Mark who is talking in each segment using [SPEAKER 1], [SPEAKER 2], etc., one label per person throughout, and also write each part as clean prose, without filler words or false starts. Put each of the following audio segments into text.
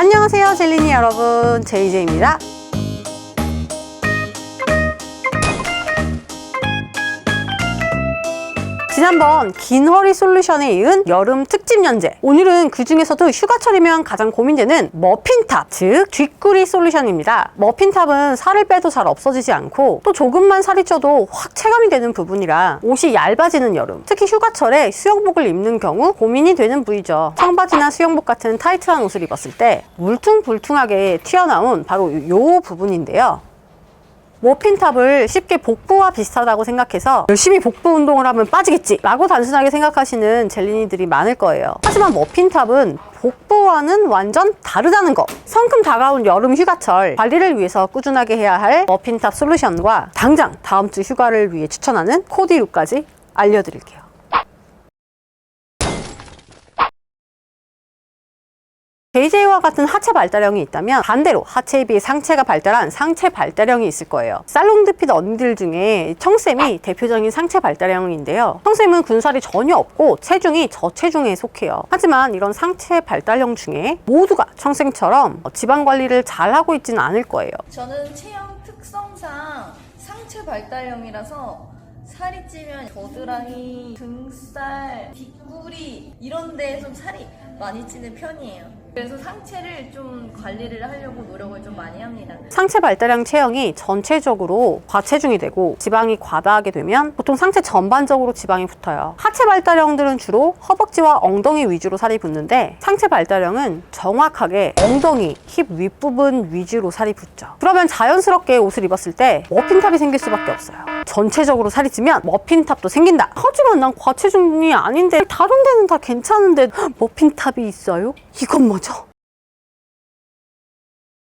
[SPEAKER 1] 안녕하세요 젤리니 여러분, JJ입니다. 지난번 긴 허리 솔루션에 이은 여름 특집 연재, 오늘은 그 중에서도 휴가철이면 가장 고민되는 머핀탑, 즉 뒷구리 솔루션입니다. 머핀탑은 살을 빼도 잘 없어지지 않고 또 조금만 살이 쪄도 확 체감이 되는 부분이라 옷이 얇아지는 여름, 특히 휴가철에 수영복을 입는 경우 고민이 되는 부위죠. 청바지나 수영복 같은 타이트한 옷을 입었을 때 울퉁불퉁하게 튀어나온 바로 이 부분인데요. 머핀탑을 쉽게 복부와 비슷하다고 생각해서 열심히 복부 운동을 하면 빠지겠지 라고 단순하게 생각하시는 젤리니들이 많을 거예요. 하지만 머핀탑은 복부와는 완전 다르다는 거. 성큼 다가온 여름 휴가철 관리를 위해서 꾸준하게 해야 할 머핀탑 솔루션과 당장 다음 주 휴가를 위해 추천하는 코디룩까지 알려드릴게요. JJ와 같은 하체 발달형이 있다면 반대로 하체에 비해 상체가 발달한 상체 발달형이 있을 거예요. 살롱드핏 언니들 중에 청쌤이 대표적인 상체 발달형인데요. 청쌤은 근살이 전혀 없고 체중이 저체중에 속해요. 하지만 이런 상체 발달형 중에 모두가 청쌤처럼 지방 관리를 잘하고 있지는 않을 거예요.
[SPEAKER 2] 저는 체형 특성상 상체 발달형이라서 살이 찌면 겨드랑이, 등살, 뒷구리 이런 데에 좀 살이 많이 찌는 편이에요. 그래서 상체를 좀 관리를 하려고 노력을 좀 많이 합니다.
[SPEAKER 1] 상체 발달형 체형이 전체적으로 과체중이 되고 지방이 과다하게 되면 보통 상체 전반적으로 지방이 붙어요. 하체 발달형들은 주로 허벅지와 엉덩이 위주로 살이 붙는데 상체 발달형은 정확하게 엉덩이, 힙 윗부분 위주로 살이 붙죠. 그러면 자연스럽게 옷을 입었을 때 머핀탑이 생길 수밖에 없어요. 전체적으로 살이 찌면 머핀탑도 생긴다. 하지만 난 과체중이 아닌데 다른 데는 다 괜찮은데 머핀탑이 있어요? 이건 뭐죠?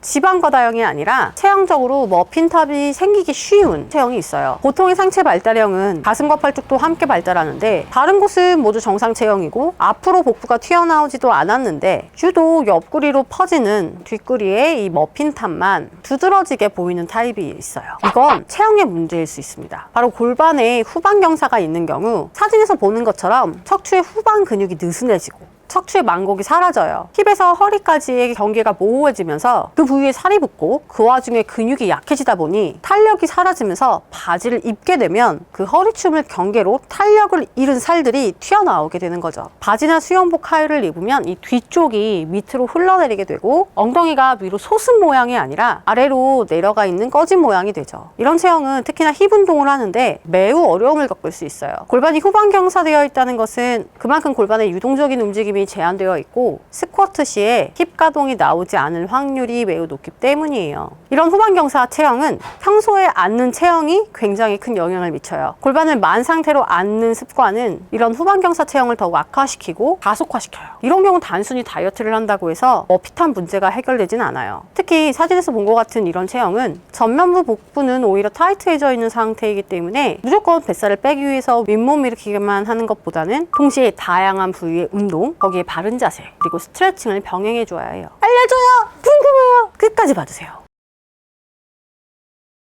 [SPEAKER 1] 지방 과다형이 아니라 체형적으로 머핀탑이 생기기 쉬운 체형이 있어요. 보통의 상체 발달형은 가슴과 팔뚝도 함께 발달하는데 다른 곳은 모두 정상 체형이고 앞으로 복부가 튀어나오지도 않았는데 유독 옆구리로 퍼지는 뒷구리에 이 머핀탑만 두드러지게 보이는 타입이 있어요. 이건 체형의 문제일 수 있습니다. 바로 골반에 후방 경사가 있는 경우 사진에서 보는 것처럼 척추의 후방 근육이 느슨해지고 척추의 만곡이 사라져요. 힙에서 허리까지의 경계가 모호해지면서 그 부위에 살이 붙고 그 와중에 근육이 약해지다 보니 탄력이 사라지면서 바지를 입게 되면 그 허리춤을 경계로 탄력을 잃은 살들이 튀어나오게 되는 거죠. 바지나 수영복 하의를 입으면 이 뒤쪽이 밑으로 흘러내리게 되고 엉덩이가 위로 솟은 모양이 아니라 아래로 내려가 있는 꺼진 모양이 되죠. 이런 체형은 특히나 힙 운동을 하는데 매우 어려움을 겪을 수 있어요. 골반이 후방 경사되어 있다는 것은 그만큼 골반의 유동적인 움직임이 제한되어 있고 스쿼트 시에 힙 가동이 나오지 않을 확률이 매우 높기 때문이에요. 이런 후방 경사 체형은 평소에 앉는 체형이 굉장히 큰 영향을 미쳐요. 골반을 만 상태로 앉는 습관은 이런 후방 경사 체형을 더욱 악화시키고 가속화시켜요. 이런 경우 단순히 다이어트를 한다고 해서 머핏한 문제가 해결되진 않아요. 특히 사진에서 본 것 같은 이런 체형은 전면부 복부는 오히려 타이트해져 있는 상태이기 때문에 무조건 뱃살을 빼기 위해서 윗몸 일으키기만 하는 것보다는 동시에 다양한 부위의 운동, 거기에 바른 자세, 그리고 스트레칭을 병행해 줘야 해요. 알려줘요! 궁금해요! 끝까지 봐주세요.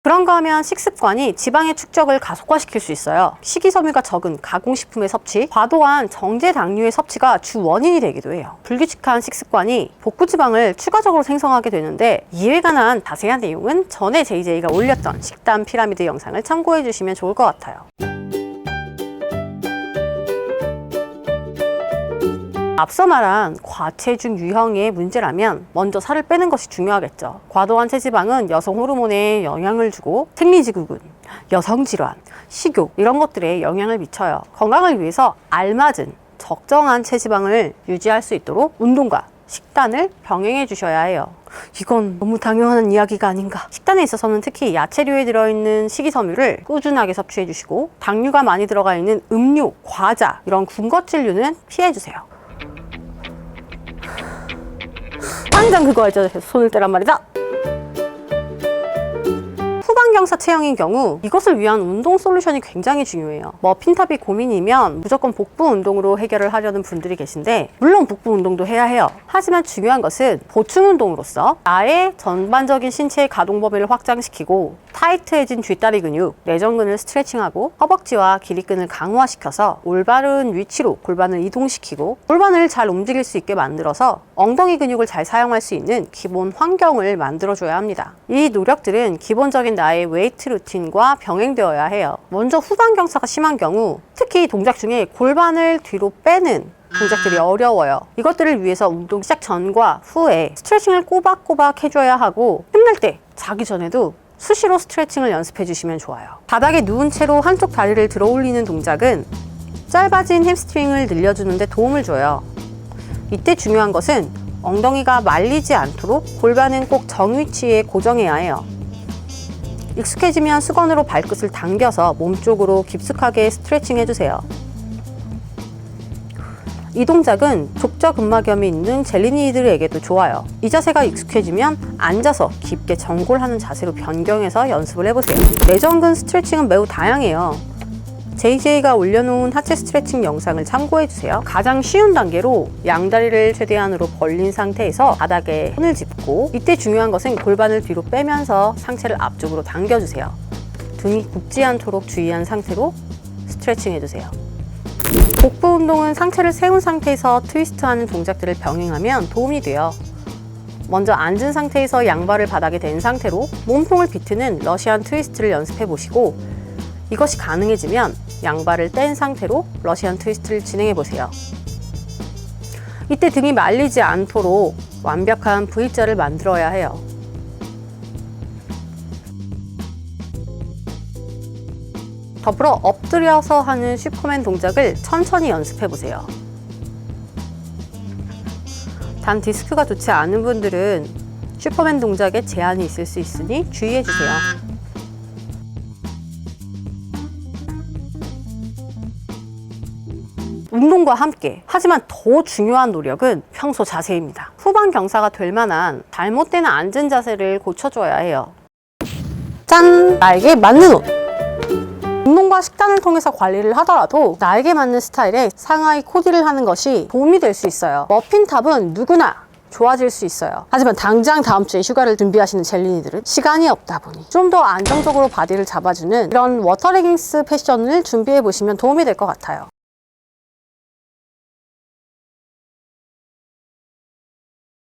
[SPEAKER 1] 그런가 하면 식습관이 지방의 축적을 가속화시킬 수 있어요. 식이섬유가 적은 가공식품의 섭취, 과도한 정제당류의 섭취가 주 원인이 되기도 해요. 불규칙한 식습관이 복부지방을 추가적으로 생성하게 되는데 이에 관한 자세한 내용은 전에 JJ가 올렸던 식단 피라미드 영상을 참고해 주시면 좋을 것 같아요. 앞서 말한 과체중 유형의 문제라면 먼저 살을 빼는 것이 중요하겠죠. 과도한 체지방은 여성 호르몬에 영향을 주고 생리지구군, 여성질환, 식욕 이런 것들에 영향을 미쳐요. 건강을 위해서 알맞은 적정한 체지방을 유지할 수 있도록 운동과 식단을 병행해 주셔야 해요. 이건 너무 당연한 이야기가 아닌가. 식단에 있어서는 특히 야채류에 들어있는 식이섬유를 꾸준하게 섭취해 주시고 당류가 많이 들어가 있는 음료, 과자 이런 군것질류는 피해 주세요. 당장 그거 알죠? 손을 떼란 말이다. 후방 후반경사 체형인 경우 이것을 위한 운동 솔루션이 굉장히 중요해요. 머핀탑이 고민이면 무조건 복부 운동으로 해결을 하려는 분들이 계신데, 물론 복부 운동도 해야 해요. 하지만 중요한 것은 보충 운동으로서 나의 전반적인 신체의 가동 범위를 확장시키고 타이트해진 뒷다리 근육, 내전근을 스트레칭하고 허벅지와 기립근을 강화시켜서 올바른 위치로 골반을 이동시키고 골반을 잘 움직일 수 있게 만들어서 엉덩이 근육을 잘 사용할 수 있는 기본 환경을 만들어줘야 합니다. 이 노력들은 기본적인 나의 웨이트 루틴과 병행되어야 해요. 먼저 후반 경사가 심한 경우, 특히 동작 중에 골반을 뒤로 빼는 동작들이 어려워요. 이것들을 위해서 운동 시작 전과 후에 스트레칭을 꼬박꼬박 해줘야 하고, 힘들 때 자기 전에도 수시로 스트레칭을 연습해 주시면 좋아요. 바닥에 누운 채로 한쪽 다리를 들어 올리는 동작은 짧아진 햄스트링을 늘려주는 데 도움을 줘요. 이때 중요한 것은 엉덩이가 말리지 않도록 골반은 꼭 정위치에 고정해야 해요. 익숙해지면 수건으로 발끝을 당겨서 몸쪽으로 깊숙하게 스트레칭 해주세요. 이 동작은 족저근막염이 있는 젤리니들에게도 좋아요. 이 자세가 익숙해지면 앉아서 깊게 전골하는 자세로 변경해서 연습을 해보세요. 내전근 스트레칭은 매우 다양해요. JJ가 올려놓은 하체 스트레칭 영상을 참고해주세요. 가장 쉬운 단계로 양다리를 최대한으로 벌린 상태에서 바닥에 손을 짚고, 이때 중요한 것은 골반을 뒤로 빼면서 상체를 앞쪽으로 당겨주세요. 등이 굽지 않도록 주의한 상태로 스트레칭 해주세요. 복부 운동은 상체를 세운 상태에서 트위스트하는 동작들을 병행하면 도움이 돼요. 먼저 앉은 상태에서 양발을 바닥에 댄 상태로 몸통을 비트는 러시안 트위스트를 연습해 보시고, 이것이 가능해지면 양발을 뗀 상태로 러시안 트위스트를 진행해 보세요. 이때 등이 말리지 않도록 완벽한 V자를 만들어야 해요. 더불어 엎드려서 하는 슈퍼맨 동작을 천천히 연습해 보세요. 단 디스크가 좋지 않은 분들은 슈퍼맨 동작에 제한이 있을 수 있으니 주의해 주세요. 운동과 함께, 하지만 더 중요한 노력은 평소 자세입니다. 후반 경사가 될 만한 잘못된 앉은 자세를 고쳐줘야 해요. 짠! 나에게 맞는 옷! 운동과 식단을 통해서 관리를 하더라도 나에게 맞는 스타일의 상하이 코디를 하는 것이 도움이 될 수 있어요. 머핀탑은 누구나 좋아질 수 있어요. 하지만 당장 다음 주에 휴가를 준비하시는 젤리니들은 시간이 없다 보니 좀 더 안정적으로 바디를 잡아주는 이런 워터 레깅스 패션을 준비해 보시면 도움이 될 것 같아요.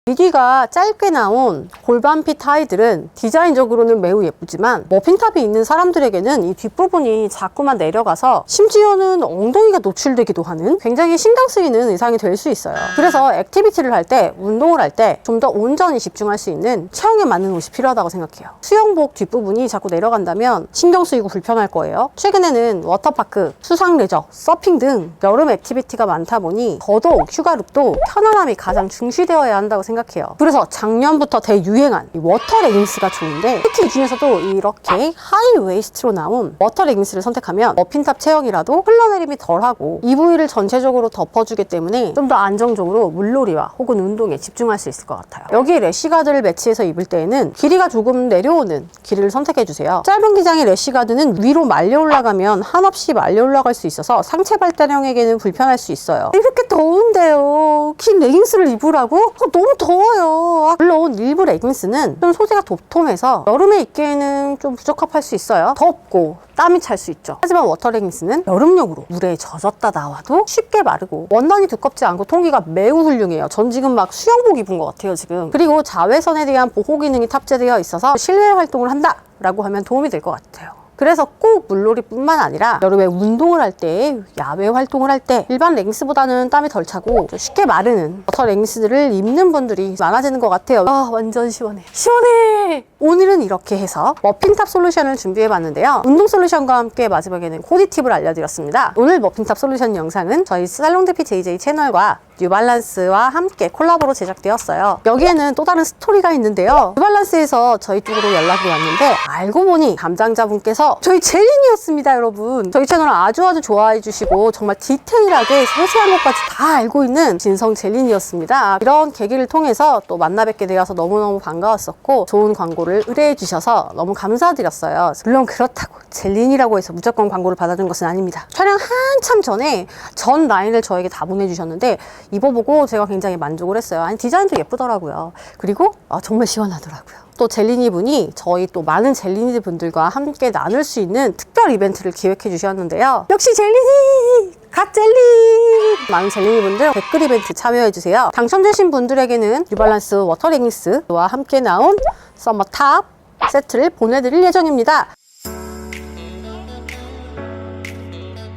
[SPEAKER 1] 미디가 짧게 나온 골반핏 하이들은 디자인적으로는 매우 예쁘지만 머핀탑이 있는 사람들에게는 이 뒷부분이 자꾸만 내려가서 심지어는 엉덩이가 노출되기도 하는 굉장히 신경 쓰이는 의상이 될 수 있어요. 그래서 액티비티를 할 때, 운동을 할 때 좀 더 온전히 집중할 수 있는 체형에 맞는 옷이 필요하다고 생각해요. 수영복 뒷부분이 자꾸 내려간다면 신경 쓰이고 불편할 거예요. 최근에는 워터파크, 수상레저, 서핑 등 여름 액티비티가 많다 보니 더더욱 휴가룩도 편안함이 가장 중시되어야 한다고 생각해요. 그래서 작년부터 대유행한 이 워터 레깅스가 좋은데, 특히 이 중에서도 이렇게 하이 웨이스트로 나온 워터 레깅스를 선택하면 머핀탑 체형이라도 흘러내림이 덜하고 이 부위를 전체적으로 덮어주기 때문에 좀 더 안정적으로 물놀이와 혹은 운동에 집중할 수 있을 것 같아요. 여기에 래쉬가드를 매치해서 입을 때에는 길이가 조금 내려오는 길이를 선택해주세요. 짧은 기장의 래쉬가드는 위로 말려 올라가면 한없이 말려 올라갈 수 있어서 상체 발달형에게는 불편할 수 있어요. 이렇게 더운데요, 긴 레깅스를 입으라고? 너무 더워요. 물론 일부 레깅스는 좀 소재가 도톰해서 여름에 입기에는 좀 부적합할 수 있어요. 덥고 땀이 찰 수 있죠. 하지만 워터 레깅스는 여름용으로 물에 젖었다 나와도 쉽게 마르고 원단이 두껍지 않고 통기가 매우 훌륭해요. 전 지금 막 수영복 입은 것 같아요 지금. 그리고 자외선에 대한 보호 기능이 탑재되어 있어서 실외 활동을 한다 라고 하면 도움이 될 것 같아요. 그래서 꼭 물놀이뿐만 아니라 여름에 운동을 할 때, 야외 활동을 할 때 일반 레깅스보다는 땀이 덜 차고 쉽게 마르는 워터 레깅스들을 입는 분들이 많아지는 것 같아요. 완전 시원해. 시원해! 오늘은 이렇게 해서 머핀탑 솔루션을 준비해봤는데요. 운동 솔루션과 함께 마지막에는 코디 팁을 알려드렸습니다. 오늘 머핀탑 솔루션 영상은 저희 살롱대피 JJ 채널과 뉴발란스와 함께 콜라보로 제작되었어요. 여기에는 또 다른 스토리가 있는데요. 뉴발란스에서 저희 쪽으로 연락이 왔는데 알고 보니 담당자분께서 저희 젤린이었습니다, 여러분. 저희 채널을 아주 좋아해 주시고 정말 디테일하게 세세한 것까지 다 알고 있는 진성 젤린이었습니다. 이런 계기를 통해서 또 만나 뵙게 되어서 너무너무 반가웠었고 좋은 광고를 의뢰해 주셔서 너무 감사드렸어요. 물론 그렇다고 젤린이라고 해서 무조건 광고를 받아준 것은 아닙니다. 촬영 한참 전에 전 라인을 저에게 다 보내주셨는데 입어보고 제가 굉장히 만족을 했어요. 아니, 디자인도 예쁘더라고요. 그리고 정말 시원하더라고요. 또 젤리니 분이 저희 또 많은 젤리니 분들과 함께 나눌 수 있는 특별 이벤트를 기획해 주셨는데요. 역시 젤리니! 갓 젤리! 많은 젤리니 분들 댓글 이벤트 참여해 주세요. 당첨되신 분들에게는 뉴발란스 워터 레깅스와 함께 나온 서머 탑 세트를 보내드릴 예정입니다.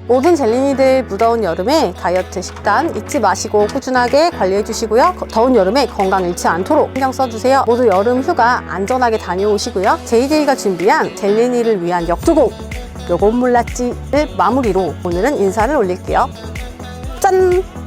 [SPEAKER 1] 모든 젤리니들 무더운 여름에 다이어트 식단 잊지 마시고 꾸준하게 관리해 주시고요. 더운 여름에 건강 잃지 않도록 신경 써주세요. 모두 여름 휴가 안전하게 다녀오시고요. JJ가 준비한 젤리니를 위한 역두곡 요건 몰랐지를 마무리로 오늘은 인사를 올릴게요. 짠!